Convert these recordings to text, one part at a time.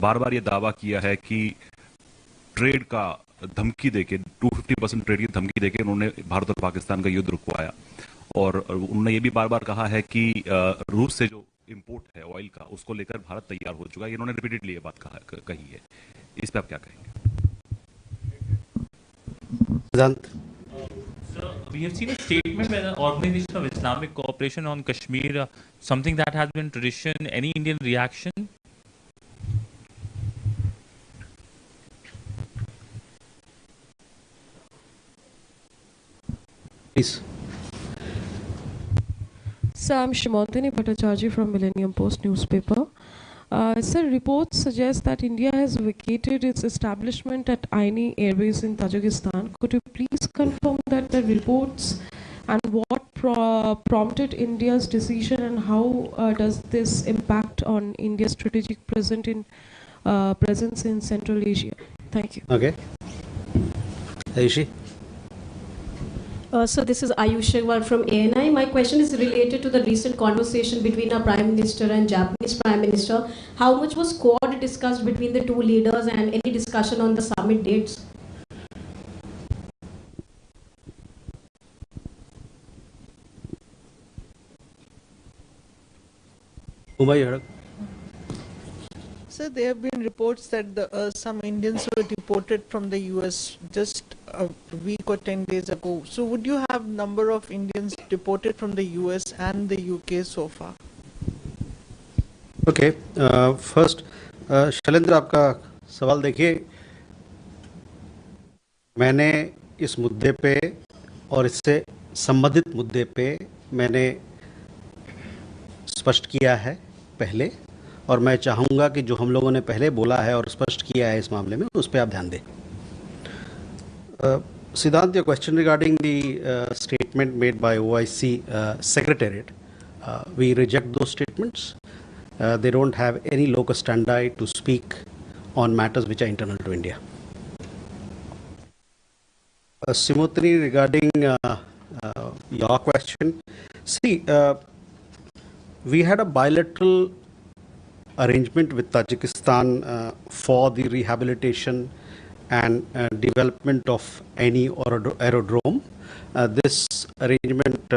बार बार ये दावा किया है कि ट्रेड का धमकी देके 250% ट्रेड की धमकी देके उन्होंने भारत और पाकिस्तान का युद्ध रुकवाया। और उन्होंने ये भी बार बार कहा है कि रूस से जो इंपोर्ट है ऑयल का उसको लेकर भारत तैयार हो चुका है। इन्होंने रिपीटेडली ये बात कही है। इस पे आप क्या कहेंगे? Sir, we have seen a statement by the Organization of Islamic Cooperation on Kashmir, something that has been tradition. Any Indian reaction? Please. Sir, I'm Shrimantini Bhattacharjee from Millennium Post newspaper. Sir, reports suggest that India has vacated its establishment at Aini Airbase in Tajikistan. Could you please confirm that the reports and what prompted India's decision, and how does this impact on India's strategic presence in Central Asia? Thank you. Okay. Ayushi. So this is Ayush Agarwal from ANI. My question is related to the recent conversation between our Prime Minister and Japanese Prime Minister. How much was Quad discussed between the two leaders, and any discussion on the summit dates? Sir, there have been reports that some Indians were deported from the US just a week or 10 days ago. So would you have number of Indians deported from the US and the UK so far? Okay. First, Shailendra, आपका सवाल देखिए, मैंने इस मुद्दे पे और इससे संबंधित मुद्दे पे मैंने स्पष्ट किया है पहले, और मैं चाहूँगा कि जो हम लोगों ने पहले बोला है और स्पष्ट किया है इस मामले में, उस पर आप ध्यान दें। Siddhant, your question regarding the statement made by OIC Secretariat, we reject those statements. They don't have any locus standi to speak on matters which are internal to India. Simotri, regarding your question, see, we had a bilateral arrangement with Tajikistan for the rehabilitation and development of any aerodrome. This arrangement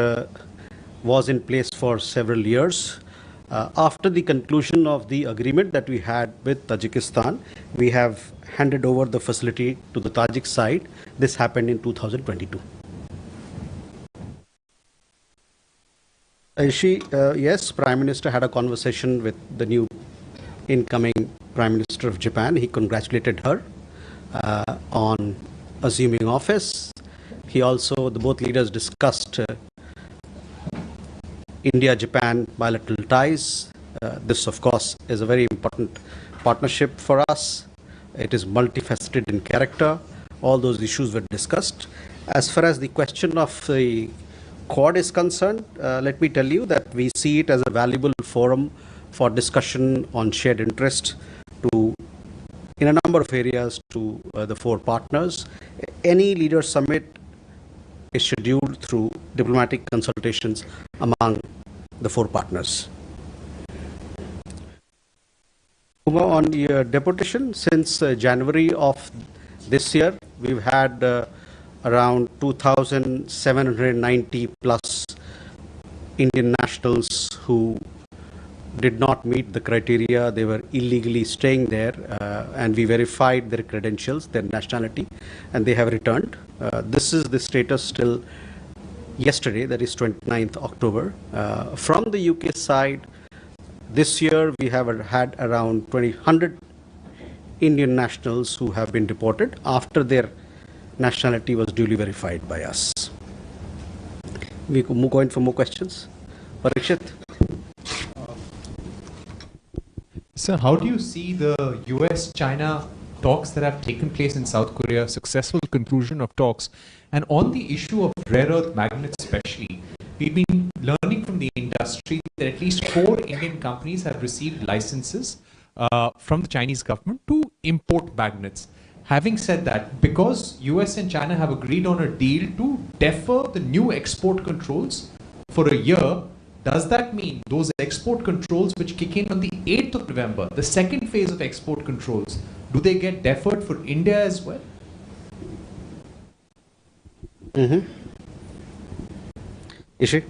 was in place for several years. After the conclusion of the agreement that we had with Tajikistan, we have handed over the facility to the Tajik side. This happened in 2022. Yes, Prime Minister had a conversation with the new incoming Prime Minister of Japan. He congratulated her on assuming office. He also, the both leaders discussed India-Japan bilateral ties. This, of course, is a very important partnership for us. It is multifaceted in character. All those issues were discussed. As far as the question of the Quad is concerned, let me tell you that we see it as a valuable forum for discussion on shared interest in a number of areas to the four partners. Any leader summit is scheduled through diplomatic consultations among the four partners. On your deportation, since January of this year, we've had around 2,790 plus Indian nationals who did not meet the criteria. They were illegally staying there, and we verified their credentials, their nationality, and they have returned. This is the status till yesterday, that is 29th October. From the UK side, this year we have had around 100 Indian nationals who have been deported after their nationality was duly verified by us. We could move on for more questions. Parikshit. Sir, how do you see the US-China talks that have taken place in South Korea, successful conclusion of talks, and on the issue of rare earth magnets especially, we've been learning from the industry that at least 4 Indian companies have received licenses from the Chinese government to import magnets. Having said that, because US and China have agreed on a deal to defer the new export controls for a year, does that mean those export controls which kick in on the 8th of November, the second phase of export controls, do they get deferred for India as well? Shri?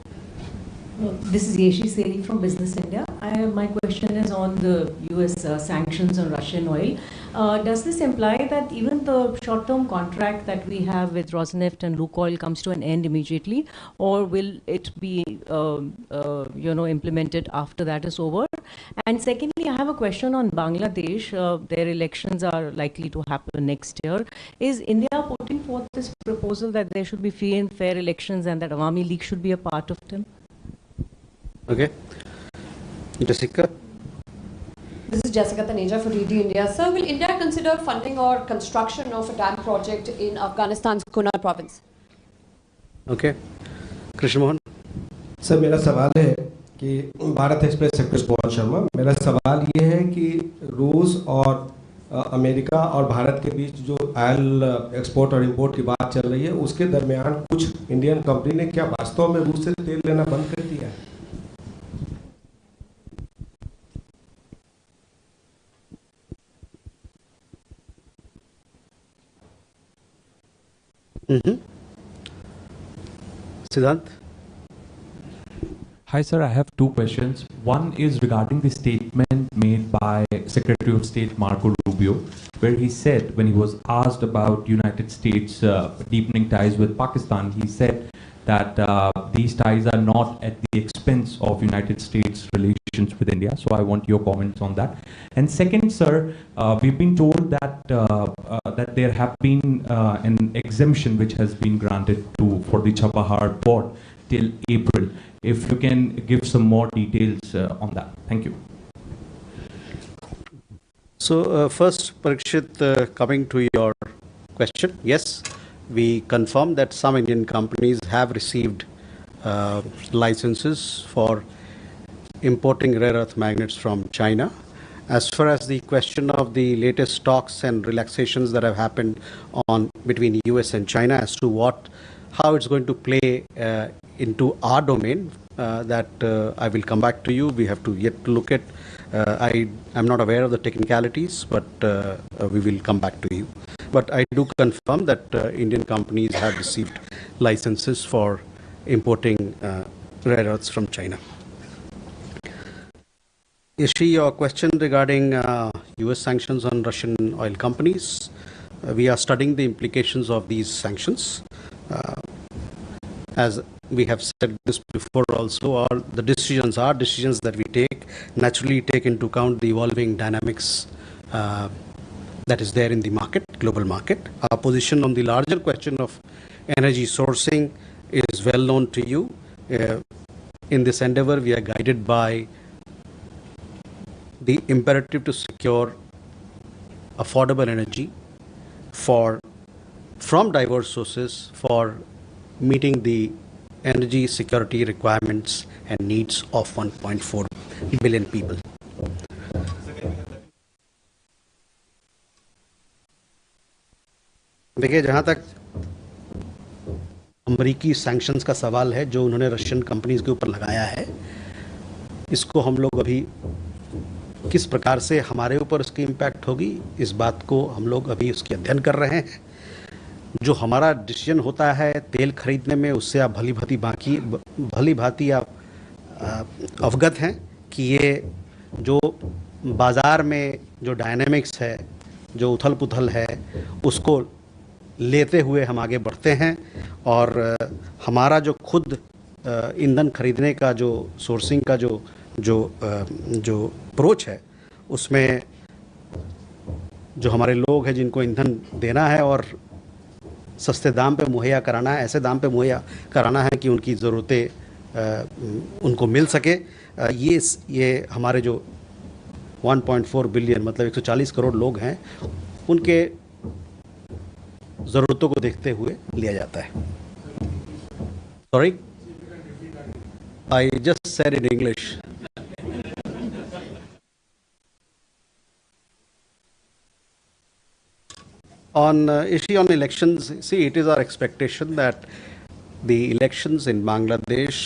This is Yeshi Seli from Business India. My question is on the US sanctions on Russian oil. Does this imply that even the short-term contract that we have with Rosneft and Lukoil comes to an end immediately, or will it be implemented after that is over? And secondly, I have a question on Bangladesh. Their elections are likely to happen next year. Is India putting forth this proposal that there should be free and fair elections and that Awami League should be a part of them? Okay. Jessica? This is Jessica Taneja for DD India. Sir, will India consider funding or construction of a dam project in Afghanistan's Kunar province? Okay. Krishna Mohan? Sir मेरा सवाल है कि Bharat express sector Mohan Sharma, मेरा सवाल ये है कि रूस और अमेरिका और भारत के बीच जो ऑयल एक्सपोर्ट और इंपोर्ट की बात चल रही है, उसके दरमियान कुछ इंडियन कंपनी ने क्या वास्तव में रूस से तेल लेना बंद कर दिया है? Siddhant? Hi, sir. I have two questions. One is regarding the statement made by Secretary of State Marco Rubio, where he said, when he was asked about United States deepening ties with Pakistan, he said that these ties are not at the expense of United States relations with India. So I want your comments on that. And second, sir, we've been told that that there have been an exemption which has been granted for the Chabahar port till April. If you can give some more details on that. Thank you. So first, Parikshit, coming to your question, yes, we confirm that some Indian companies have received licenses for importing rare earth magnets from China. As far as the question of the latest talks and relaxations that have happened between US and China as to how it's going to play into our domain, that I will come back to you. We have to yet look at. I'm not aware of the technicalities, but we will come back to you. But I do confirm that Indian companies have received licenses for importing rare earths from China. Shri, your question regarding US sanctions on Russian oil companies. We are studying the implications of these sanctions. As we have said this before also, the decisions that we naturally take into account the evolving dynamics that is there in the market, global market. Our position on the larger question of energy sourcing is well known to you. In this endeavor, we are guided by the imperative to secure affordable energy from diverse sources for meeting the energy security requirements and needs of 1.4 billion people. देखिए, जहाँ तक अमेरिकी sanctions का सवाल है जो उन्होंने Russian companies के ऊपर लगाया है, इसको हम लोग अभी किस प्रकार से हमारे ऊपर उसकी इम्पैक्ट होगी, इस बात को हम लोग अभी उसकी अध्ययन कर रहे हैं. जो हमारा डिसीजन होता है तेल खरीदने में, उससे आप भली भांति आप अवगत हैं कि ये जो बाज़ार में जो डायनेमिक्स है, जो उथल पुथल है, उसको लेते हुए हम आगे बढ़ते हैं. और हमारा जो खुद ईंधन खरीदने का जो सोर्सिंग का जो अप्रोच है, उसमें जो हमारे लोग हैं जिनको ईंधन देना है और सस्ते दाम पे मुहैया कराना है, ऐसे दाम पे मुहैया कराना है कि उनकी ज़रूरतें उनको मिल सके, ये हमारे जो 1.4 बिलियन मतलब 140 करोड़ लोग हैं, उनके ज़रूरतों को देखते हुए लिया जाता है. Sorry, I just said in English. On issue on elections, see, it is our expectation that the elections in Bangladesh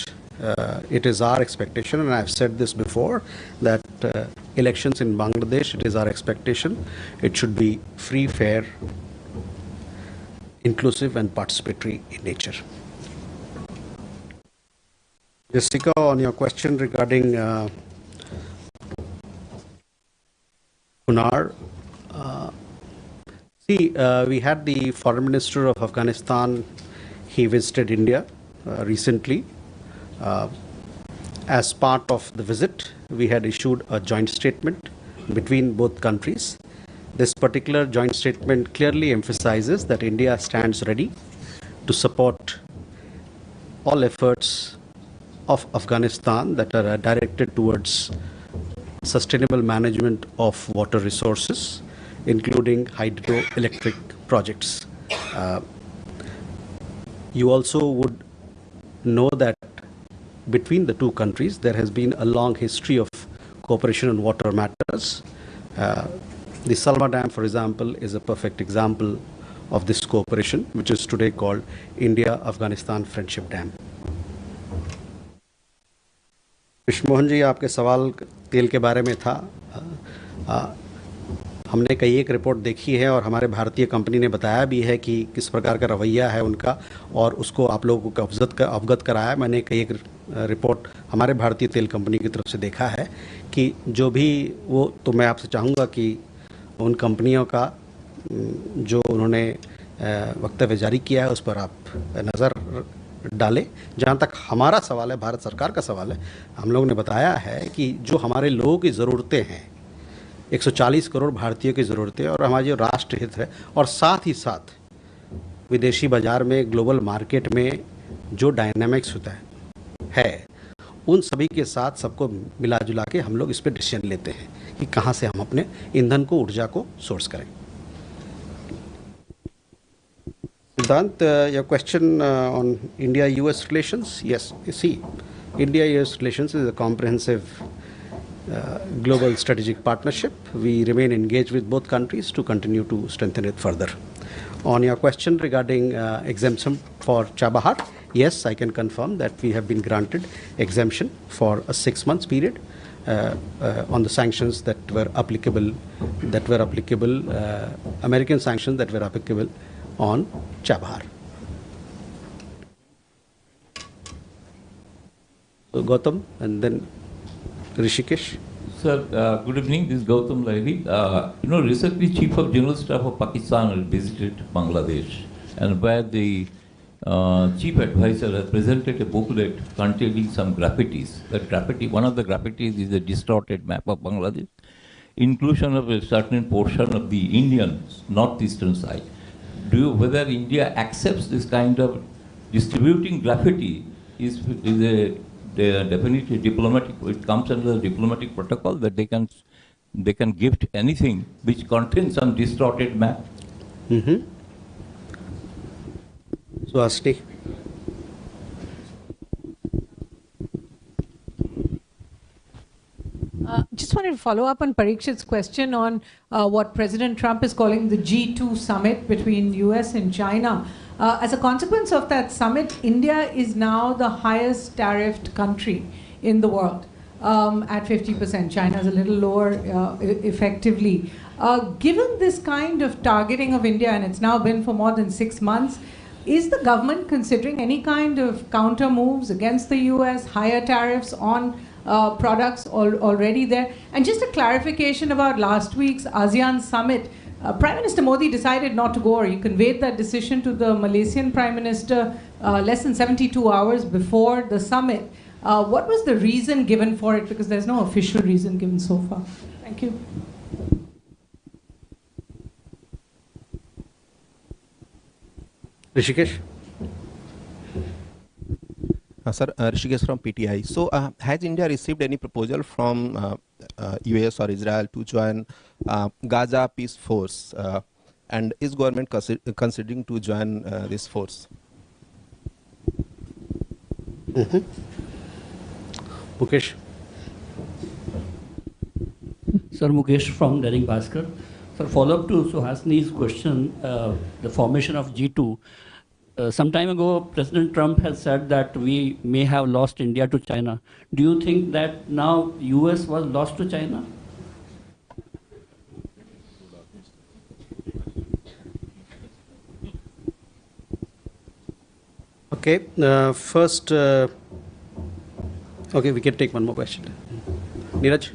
it is our expectation, and I've said this before, that elections in Bangladesh, it is our expectation, it should be free, fair, inclusive and participatory in nature. Jessica, on your question regarding Kunar, we had the Foreign Minister of Afghanistan. He visited India recently. As part of the visit, we had issued a joint statement between both countries. This particular joint statement clearly emphasizes that India stands ready to support all efforts of Afghanistan that are directed towards sustainable management of water resources, including hydroelectric projects. You also would know that between the two countries there has been a long history of cooperation on water matters. The Salma Dam, for example, is a perfect example of this cooperation, which is today called India-Afghanistan Friendship Dam. Vishwamohan ji, आपके सवाल तेल के बारे में था। हमने कई एक रिपोर्ट देखी है और हमारे भारतीय कंपनी ने बताया भी है कि किस प्रकार का रवैया है उनका, और उसको आप लोगों को अवगत कराया। मैंने कई एक रिपोर्ट हमारे भारतीय तेल कंपनी की तरफ से देखा है कि जो भी वो, तो मैं आपसे चाहूँगा कि उन कंपनियों का जो उन्होंने वक्तव्य जारी किया है उस पर आप नज़र डालें। जहाँ तक हमारा सवाल है, भारत सरकार का सवाल है, हम लोगों ने बताया है कि जो हमारे लोगों की ज़रूरतें हैं, 140 करोड़ भारतीयों की ज़रूरतें और हमारा जो राष्ट्र हित है, और साथ ही साथ विदेशी बाज़ार में, ग्लोबल मार्केट में जो डायनामिक्स होता है, उन सभी के साथ सबको मिला जुला के हम लोग इस पर डिसीजन लेते हैं कि कहाँ से हम अपने ईंधन को, ऊर्जा को सोर्स करें। Siddhant, your question on India-US relations? Yes, you see, India-US relations is a comprehensive global strategic partnership. We remain engaged with both countries to continue to strengthen it further. On your question regarding exemption for Chabahar, yes, I can confirm that we have been granted exemption for a 6 months period on the sanctions that were applicable, American sanctions that were applicable on Chabahar. So Gautam and then Rishikesh. Sir, good evening. This is Gautam Lahiri. Recently Chief of General Staff of Pakistan visited Bangladesh, and where the Chief Advisor has presented a booklet containing some graffitis. That graffiti, one of the graffitis is a distorted map of Bangladesh, inclusion of a certain portion of the Indian northeastern side. Whether India accepts this kind of distributing graffiti is definitely diplomatic. It comes under the diplomatic protocol that they can gift anything which contains some distorted map. So Ashti. Just wanted to follow up on Parikshit's question on what President Trump is calling the G2 summit between US and China. As a consequence of that summit, India is now the highest tariffed country in the world at 50%. China is a little lower effectively. Given this kind of targeting of India, and it's now been for more than 6 months, is the government considering any kind of counter moves against the US, higher tariffs on products already there? And just a clarification about last week's ASEAN summit. Prime Minister Modi decided not to go, or he conveyed that decision to the Malaysian Prime Minister less than 72 hours before the summit. What was the reason given for it? Because there's no official reason given so far. Thank you. Rishikesh. Sir, Rishikesh from PTI. So, has India received any proposal from US or Israel to join Gaza Peace Force? And is government considering to join this force? Mukesh. Sir, Mukesh from Dainik Bhaskar. Sir, follow up to Suhasini's question, the formation of G2. some time ago, President Trump has said that we may have lost India to China. Do you think that now US was lost to China? Okay, first, okay, we can take one more question. Neeraj?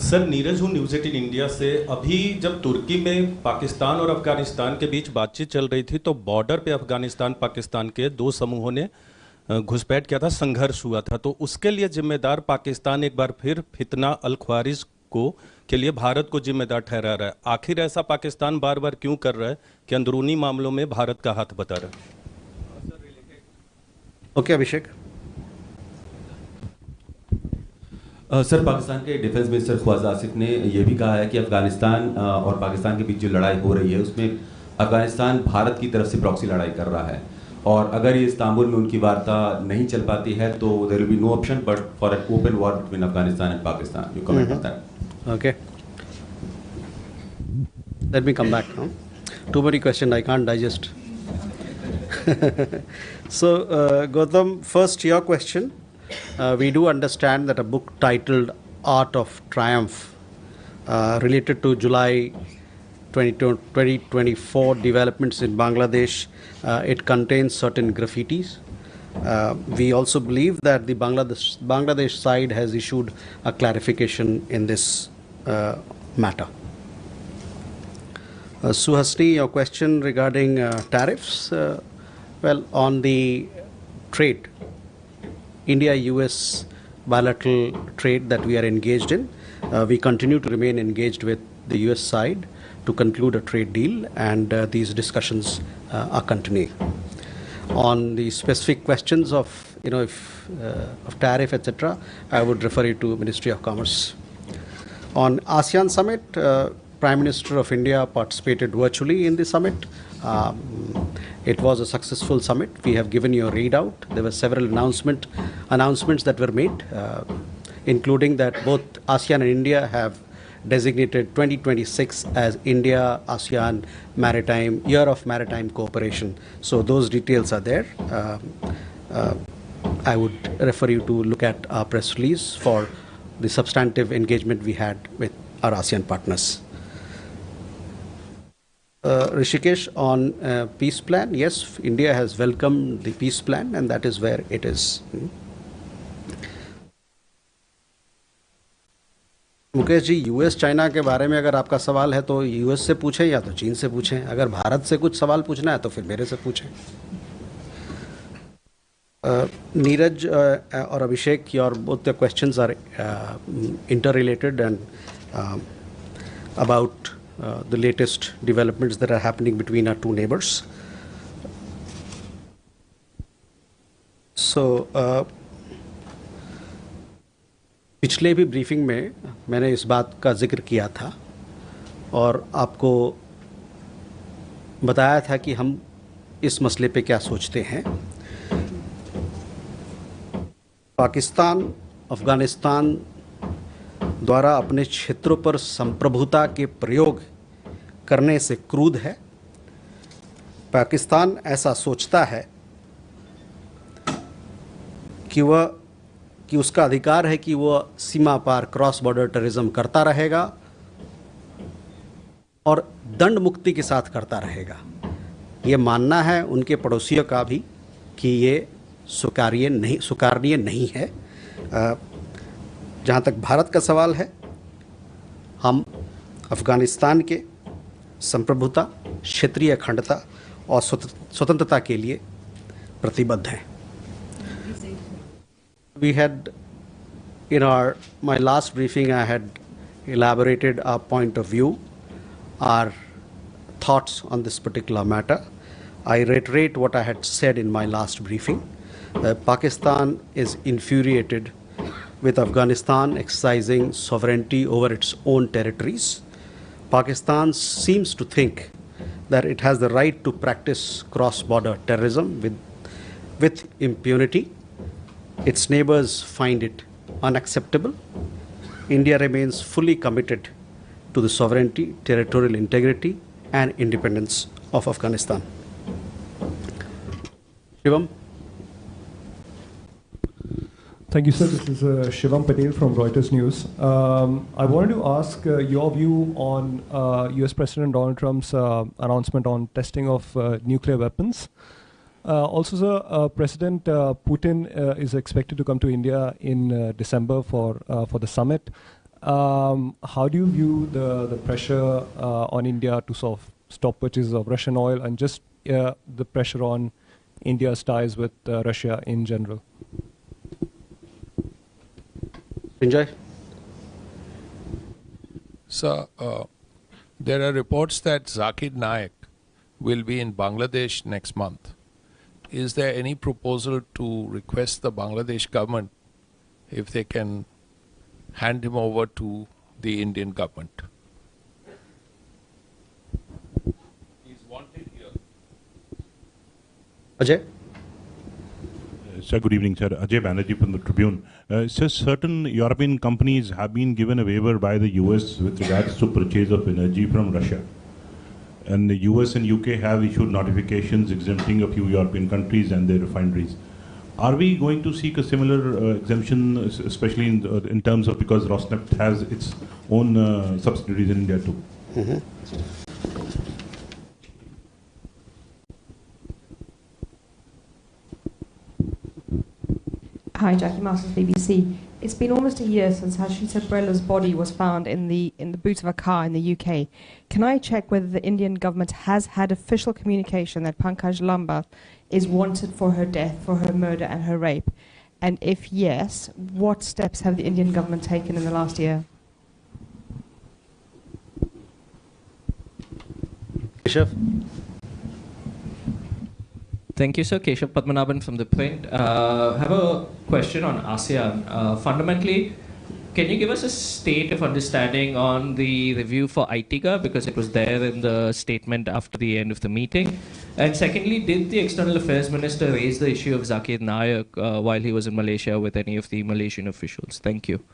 Sir, Neeraj हूँ news 18 India से। अभी जब तुर्की में पाकिस्तान और अफगानिस्तान के बीच बातचीत चल रही थी तो बॉर्डर पे अफगानिस्तान पाकिस्तान के दो समूहों ने घुसपैठ किया था, संघर्ष हुआ था। तो उसके लिए जिम्मेदार पाकिस्तान एक बार फिर फितना अल ख्वारिज को के लिए भारत को जिम्मेदार ठहरा रहा है। आखिर ऐसा पाकिस्तान बार बार क्यों कर रहा है कि अंदरूनी मामलों में भारत का हाथ बता रहा है? ओके, अभिषेक। सर, पाकिस्तान के डिफेंस मिनिस्टर ख्वाजा आसिफ ने यह भी कहा है कि अफगानिस्तान और पाकिस्तान के बीच जो लड़ाई हो रही है उसमें अफगानिस्तान भारत की तरफ से प्रॉक्सी लड़ाई कर रहा है, और अगर ये इस्तांबुल में उनकी वार्ता नहीं चल पाती है तो there will be no option but for an open war between Afghanistan and Pakistan. You comment on that? Okay, let me come back. Too many questions, I can't digest. So, Gautam, first your question. We do understand that a book titled Art of Triumph related to July 2024 developments in Bangladesh, it contains certain graffitis. We also believe that the Bangladesh side has issued a clarification in this matter. Suhasini, your question regarding tariffs. Well, on the trade, India-US bilateral trade that we are engaged in, we continue to remain engaged with the US side to conclude a trade deal, and these discussions are continuing. On the specific questions of, of tariff, etc., I would refer you to Ministry of Commerce. On ASEAN Summit, Prime Minister of India participated virtually in the summit. It was a successful summit. We have given you a readout. There were several announcements that were made, including that both ASEAN and India have designated 2026 as India-ASEAN Year of Maritime Cooperation. So those details are there. I would refer you to look at our press release for the substantive engagement we had with our ASEAN partners. Rishikesh, on peace plan, yes, India has welcomed the peace plan, and that is where it is. Mukesh ji, US China के बारे में अगर आपका सवाल है तो US से पूछें या तो चीन से पूछें। अगर भारत से कुछ सवाल पूछना है तो फिर मेरे से पूछें। नीरज और अभिषेक, your both the questions are interrelated and about the latest developments that are happening between our two neighbors. So, पिछले भी ब्रीफिंग में मैंने इस बात का जिक्र किया था और आपको बताया था कि हम इस मसले पे क्या सोचते हैं। पाकिस्तान अफगानिस्तान द्वारा अपने क्षेत्रों पर संप्रभुता के प्रयोग करने से क्रुद्ध है। पाकिस्तान ऐसा सोचता है कि उसका अधिकार है कि वह सीमा पार क्रॉस बॉर्डर टेररिज्म करता रहेगा और दंड मुक्ति के साथ करता रहेगा। ये मानना है उनके पड़ोसियों का भी कि ये स्वीकार्य नहीं है। जहाँ तक भारत का सवाल है, हम अफगानिस्तान के संप्रभुता, क्षेत्रीय अखंडता और स्वतंत्रता के लिए प्रतिबद्ध हैं। We had, in my last briefing, I had elaborated our point of view, our thoughts on this particular matter. I reiterate what I had said in my last briefing. Pakistan is infuriated with Afghanistan exercising sovereignty over its own territories. Pakistan seems to think that it has the right to practice cross-border terrorism with impunity. Its neighbors find it unacceptable. India remains fully committed to the sovereignty, territorial integrity, and independence of Afghanistan. Shivam? Thank you, sir. This is Shivam Patel from Reuters News. I wanted to ask your view on US President Donald Trump's announcement on testing of nuclear weapons. Also, sir, President Putin is expected to come to India in December for the summit. How do you view the pressure on India to sort of stop purchases of Russian oil and just the pressure on India's ties with Russia in general? Enjoy. So, there are reports that Zakir Naik will be in Bangladesh next month. Is there any proposal to request the Bangladesh government if they can hand him over to the Indian government? He's wanted here. Ajay? Sir, good evening, sir. Ajay Banerjee from the Tribune. Sir, certain European companies have been given a waiver by the US with regards to purchase of energy from Russia. And the US and UK have issued notifications exempting a few European countries and their refineries. Are we going to seek a similar exemption, especially in terms of, because Rosneft has its own subsidiaries in India too? Hi, Jackie Masters, BBC. It's been almost a year since Shri Sabrella's body was found in the boot of a car in the UK. Can I check whether the Indian government has had official communication that Pankaj Lambath is wanted for her death, for her murder and her rape? And if yes, what steps have the Indian government taken in the last year? Keshav? Thank you, sir. Keshav Padmanabhan from The Print. Have a question on ASEAN. Fundamentally, can you give us a state of understanding on the review for ITIGA, because it was there in the statement after the end of the meeting? And secondly, did the External Affairs Minister raise the issue of Zakir Naik while he was in Malaysia with any of the Malaysian officials? Thank you.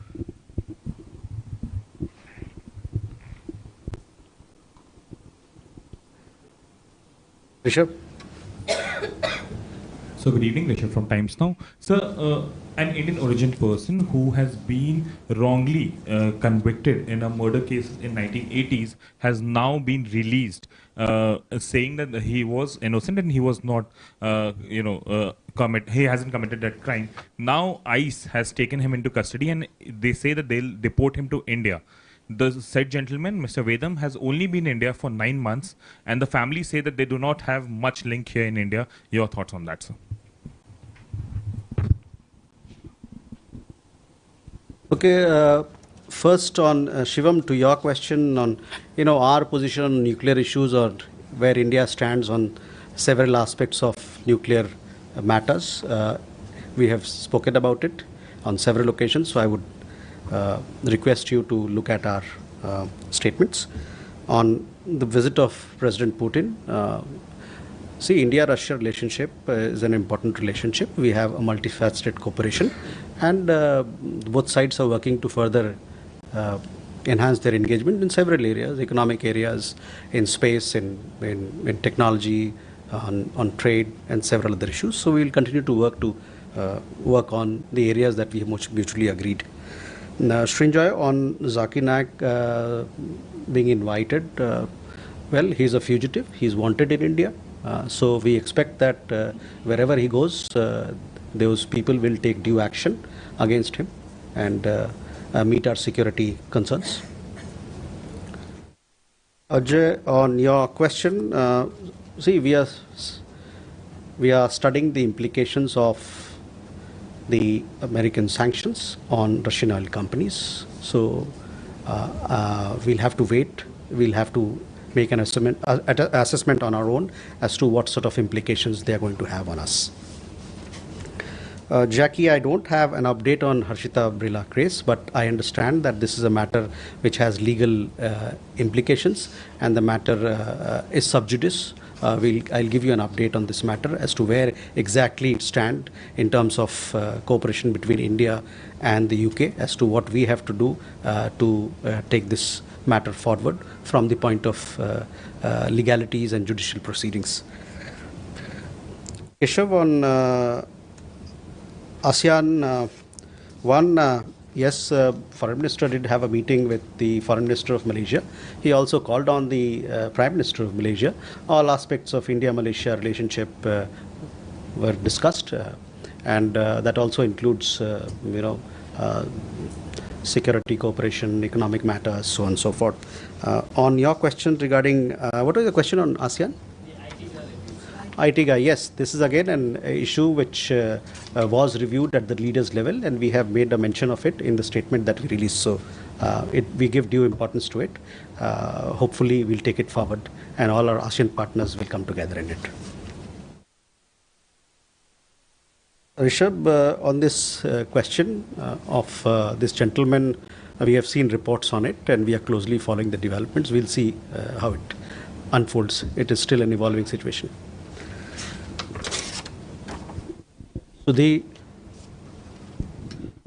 Rishabh? So good evening, Rishabh from Times Now. Sir, an Indian origin person who has been wrongly convicted in a murder case in 1980s has now been released, saying that he was innocent and he was not, he hasn't committed that crime. Now ICE has taken him into custody and they say that they'll deport him to India. The said gentleman, Mr. Vedam, has only been in India for 9 months, and the family say that they do not have much link here in India. Your thoughts on that, sir? Okay, first on Shivam, to your question on, our position on nuclear issues or where India stands on several aspects of nuclear matters. We have spoken about it on several occasions, so I would request you to look at our statements. On the visit of President Putin, see, India-Russia relationship is an important relationship. We have a multifaceted cooperation, and both sides are working to further enhance their engagement in several areas, economic areas, in space, in technology, on trade, and several other issues. So we will continue to work on the areas that we have mutually agreed. Srinjoy, on Zakir Naik being invited, well, he's a fugitive. He's wanted in India. So we expect that wherever he goes, those people will take due action against him and meet our security concerns. Ajay, on your question, see, we are studying the implications of the American sanctions on Russian oil companies. So we'll have to wait. We'll have to make an assessment on our own as to what sort of implications they are going to have on us. Jackie, I don't have an update on Harshita Birla case, but I understand that this is a matter which has legal implications, and the matter is sub judice. I'll give you an update on this matter as to where exactly it stands in terms of cooperation between India and the UK, as to what we have to do to take this matter forward from the point of legalities and judicial proceedings. Keshav, on ASEAN, yes, Foreign Minister did have a meeting with the Foreign Minister of Malaysia. He also called on the Prime Minister of Malaysia. All aspects of India-Malaysia relationship were discussed, and that also includes, security cooperation, economic matters, so on and so forth. On your question regarding, what was the question on ASEAN? ITGA, yes, this is again an issue which was reviewed at the leaders level, and we have made a mention of it in the statement that we released. So we give due importance to it. Hopefully we'll take it forward and all our ASEAN partners will come together in it. Rishabh, on this question of this gentleman, we have seen reports on it and we are closely following the developments. We'll see how it unfolds. It is still an evolving situation. Sudhi.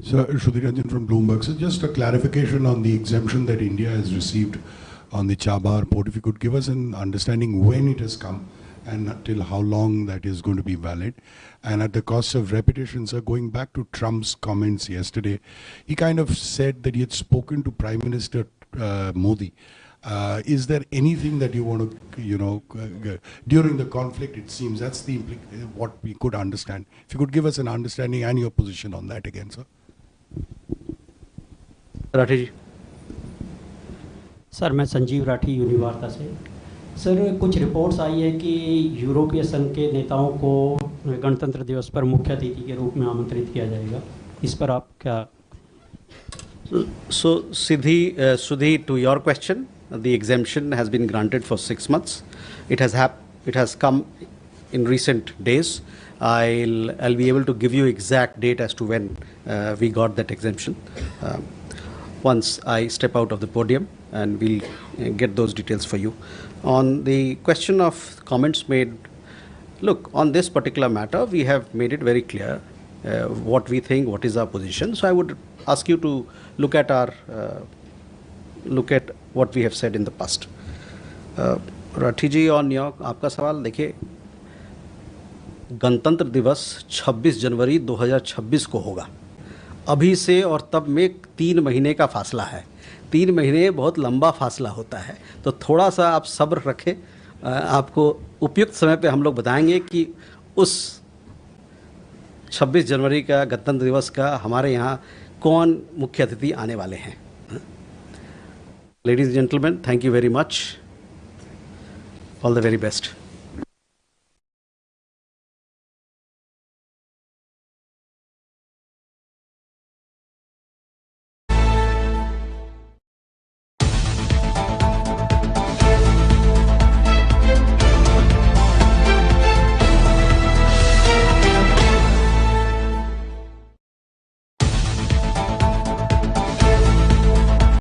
Sir, Shri Ranjan from Bloomberg. So just a clarification on the exemption that India has received on the Chabar port. If you could give us an understanding when it has come and till how long that is going to be valid. And at the cost of repetition, sir, going back to Trump's comments yesterday, he kind of said that he had spoken to Prime Minister Modi. Is there anything that you want to, during the conflict, it seems, that's the what we could understand. If you could give us an understanding and your position on that again, sir. Rathi ji. Sir मैं संजीव राठी यूनिवार्ता से। Sir कुछ reports आई है कि यूरोपीय संघ के नेताओं को गणतंत्र दिवस पर मुख्य अतिथि के रूप में आमंत्रित किया जाएगा, इस पर आप क्या? So Sudhi, to your question, the exemption has been granted for 6 months. It has come in recent days. I'll be able to give you exact date as to when we got that exemption once I step out of the podium, and we'll get those details for you. On the question of comments made, look, on this particular matter, we have made it very clear what we think, what is our position. So I would ask you to look at what we have said in the past. Rathi ji, on your आपका सवाल, देखिए गणतंत्र दिवस 26 जनवरी 2026 को होगा। अभी से और तब में 3 महीने का फासला है। 3 महीने बहुत लंबा फासला होता है, तो थोड़ा सा आप सब्र रखें। आपको उपयुक्त समय पे हम लोग बताएंगे कि उस 26 जनवरी का गणतंत्र दिवस का हमारे यहाँ कौन मुख्य अतिथि आने वाले हैं। Ladies and gentlemen, thank you very much. All the very best.